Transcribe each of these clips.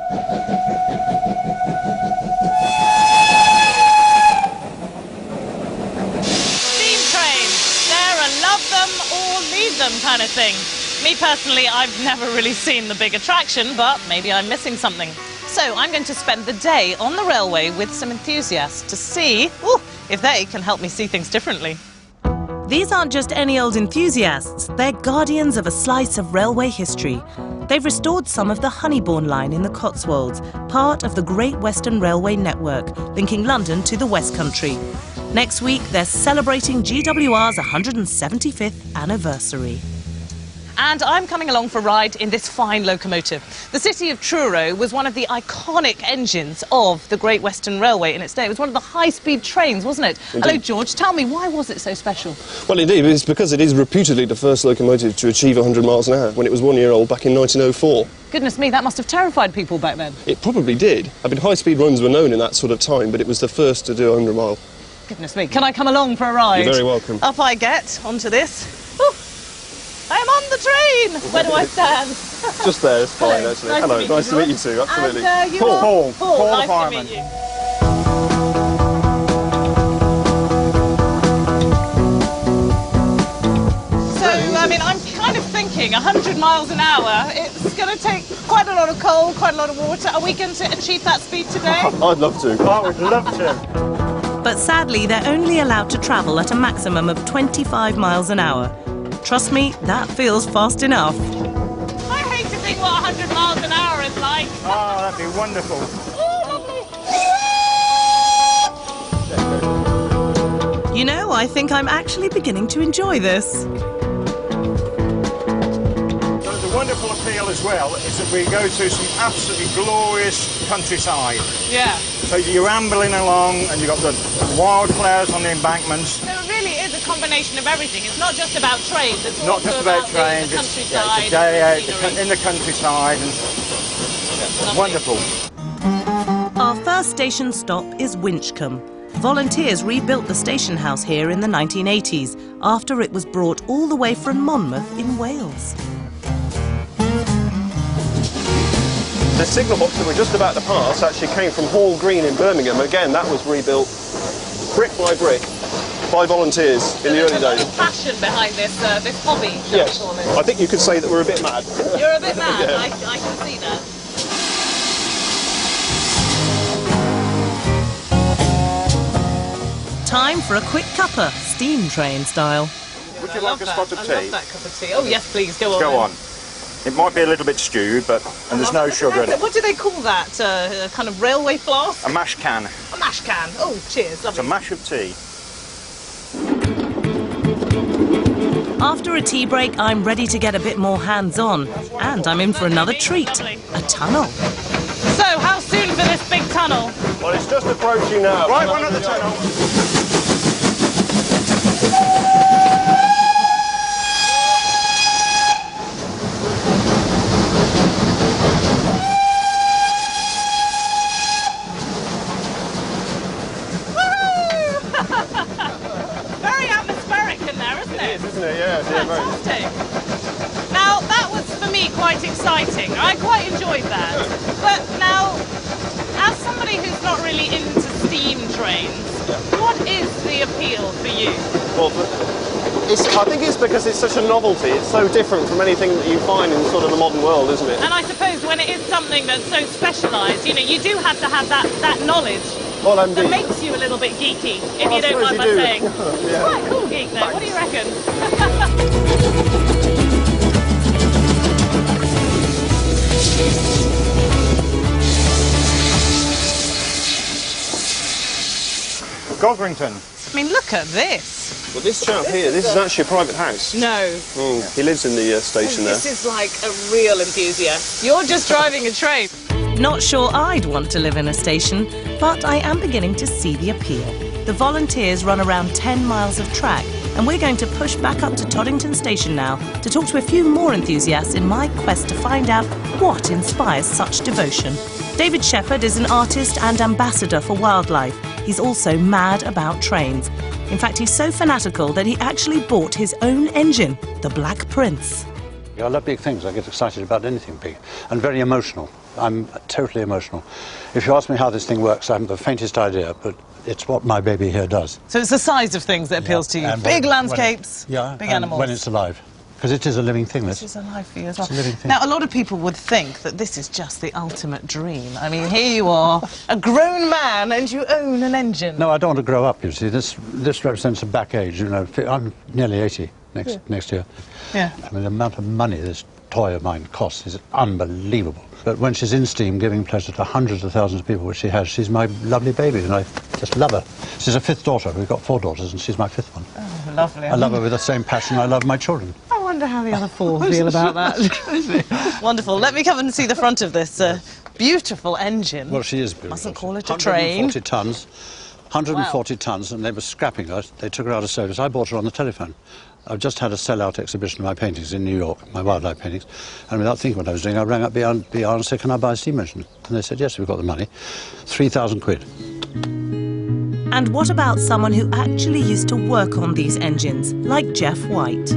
Steam trains. They're a love them or leave them kind of thing. Me personally, I've never really seen the big attraction, but maybe I'm missing something. So I'm going to spend the day on the railway with some enthusiasts to see if they can help me see things differently. These aren't just any old enthusiasts, they're guardians of a slice of railway history. They've restored some of the Honeybourne line in the Cotswolds, part of the Great Western Railway network, linking London to the West Country. Next week, they're celebrating GWR's 175th anniversary. And I'm coming along for a ride in this fine locomotive. The city of Truro was one of the iconic engines of the Great Western Railway in its day. It was one of the high-speed trains, wasn't it? Indeed. Hello, George. Tell me, why was it so special? Well, indeed, it's because it is reputedly the first locomotive to achieve 100 miles an hour when it was 1 year old back in 1904. Goodness me, that must have terrified people back then. It probably did. I mean, high-speed runs were known in that sort of time, but it was the first to do 100 mile. Goodness me. Can I come along for a ride? You're very welcome. Up I get onto this. I am on the train! Where do I stand? Just there, it's fine, actually. Hello, nice to meet you too, absolutely. And, you are? Paul, nice to meet you. So, I mean, I'm kind of thinking 100 miles an hour, it's going to take quite a lot of coal, quite a lot of water. Are we going to achieve that speed today? I'd love to. I would love to. But sadly, they're only allowed to travel at a maximum of 25 miles an hour. Trust me, that feels fast enough. I hate to think what 100 miles an hour is like. Oh, that'd be wonderful. Oh, lovely. You know, I think I'm actually beginning to enjoy this. The wonderful appeal as well is that we go through some absolutely glorious countryside. Yeah. So you're ambling along and you've got the wildflowers on the embankments. So it really is a combination of everything. It's not just about trains. It's not just about trains. The countryside. It's a day out in the countryside. And wonderful. Our first station stop is Winchcombe. Volunteers rebuilt the station house here in the 1980s after it was brought all the way from Monmouth in Wales. The signal box that we're just about to pass actually came from Hall Green in Birmingham. Again, that was rebuilt brick by brick by volunteers in the early days. There's a lot of passion behind this hobby, yes. I think you could say that we're a bit mad. You're a bit mad, yeah. I can see that. Time for a quick cuppa, steam train style. Would you like a spot of tea? I love that cup of tea. Oh yes, please, go on. Go on. It might be a little bit stewed, and there's no sugar in it. What do they call that? A kind of railway flask? A mash can. A mash can. Oh, cheers, lovely. It's a mash of tea. After a tea break, I'm ready to get a bit more hands-on. And I'm in for another treat, a tunnel. So, how soon for this big tunnel? Well, it's just approaching now. Right one at the tunnel. Fantastic. Now, that was, for me, quite exciting. I quite enjoyed that. But now, as somebody who's not really into steam trains, what is the appeal for you? Well, I think it's because it's such a novelty. It's so different from anything that you find in sort of the modern world, isn't it? And I suppose when it is something that's so specialised, you know, you do have to have that knowledge. Well, that makes you a little bit geeky, if you don't mind my saying. Yeah. Quite a cool geek, though. What do you reckon? Gotherington. I mean, look at this. Well, this chap here, this is actually a private house. No. He lives in the station there. This is like a real enthusiast. You're just driving a train. Not sure I'd want to live in a station, but I am beginning to see the appeal. The volunteers run around 10 miles of track, and we're going to push back up to Toddington Station now to talk to a few more enthusiasts in my quest to find out what inspires such devotion. David Shepherd is an artist and ambassador for wildlife. He's also mad about trains. In fact, he's so fanatical that he actually bought his own engine, the Black Prince. I love big things. I get excited about anything big and very emotional. I'm totally emotional. If you ask me how this thing works, I haven't the faintest idea, but it's what my baby here does. So it's the size of things that appeals to you. And Big landscapes, big animals. When it's alive. Because it is a living thing, this. It is alive for you as well. It's a living thing. Now, a lot of people would think that this is just the ultimate dream. I mean, here you are, a grown man, and you own an engine. No, I don't want to grow up, you see. This represents a back age, you know. I'm nearly 80 next year. Yeah. I mean, the amount of money this toy of mine costs is unbelievable. But when she's in steam, giving pleasure to hundreds of thousands of people, which she has, she's my lovely baby, and I just love her. She's a 5th daughter. We've got 4 daughters, and she's my 5th one. Oh, lovely. I love her with the same passion I love my children. I wonder how the other 4 feel about that. Wonderful. Let me come and see the front of this beautiful engine. Well, she is beautiful. Mustn't call it a train. 140 tons. 140 tons, and they were scrapping her. They took her out of service. I bought her on the telephone. I've just had a sell-out exhibition of my paintings in New York, my wildlife paintings, and without thinking what I was doing, I rang up BR and said, can I buy a steam engine? And they said, yes, we've got the money. 3,000 quid. And what about someone who actually used to work on these engines, like Jeff White?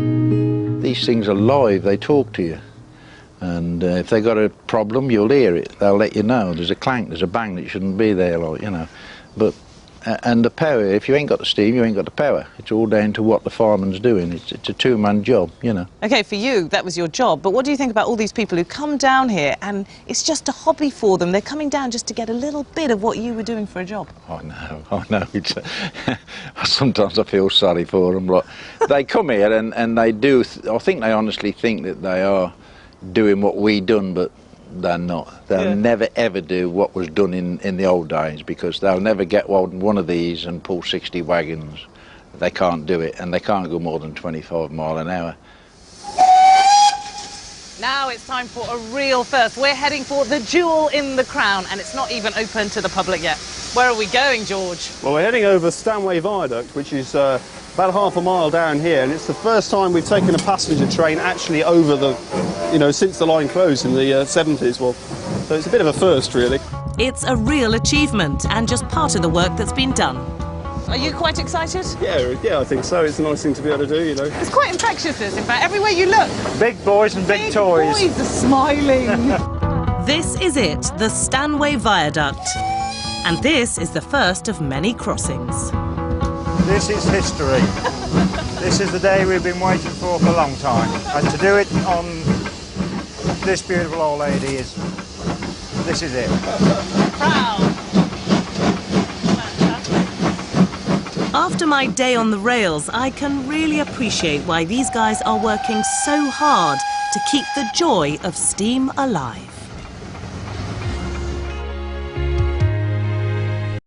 These things are live, they talk to you. And if they got a problem, you'll hear it. They'll let you know. There's a clank, there's a bang that shouldn't be there, like, you know. But and the power, if you ain't got the steam, you ain't got the power. It's all down to what the fireman's doing. It's a 2-man job, you know. OK, for you, that was your job. But what do you think about all these people who come down here and it's just a hobby for them? They're coming down just to get a little bit of what you were doing for a job. I know. It's, sometimes I feel sorry for them. Like, they come here and they do, I think they honestly think that they are doing what we done, but they're not. They'll never ever do what was done in the old days, because they'll never get one of these and pull 60 wagons. They can't do it, and they can't go more than 25 mile an hour. Now it's time for a real first. We're heading for the jewel in the crown, and it's not even open to the public yet. Where are we going, George? Well, we're heading over Stanway Viaduct, which is about half a mile down here, and it's the first time we've taken a passenger train actually over the, you know, since the line closed in the 70s. Well, so it's a bit of a first, really. It's a real achievement and just part of the work that's been done. Are you quite excited? Yeah, I think so. It's a nice thing to be able to do, you know. It's quite infectious, this, in fact. Everywhere you look. Big boys and big toys. Big boys are smiling. This is it, the Stanway Viaduct. And this is the first of many crossings. This is history. This is the day we've been waiting for a long time. And to do it on this beautiful old lady this is it. Proud. After my day on the rails, I can really appreciate why these guys are working so hard to keep the joy of steam alive.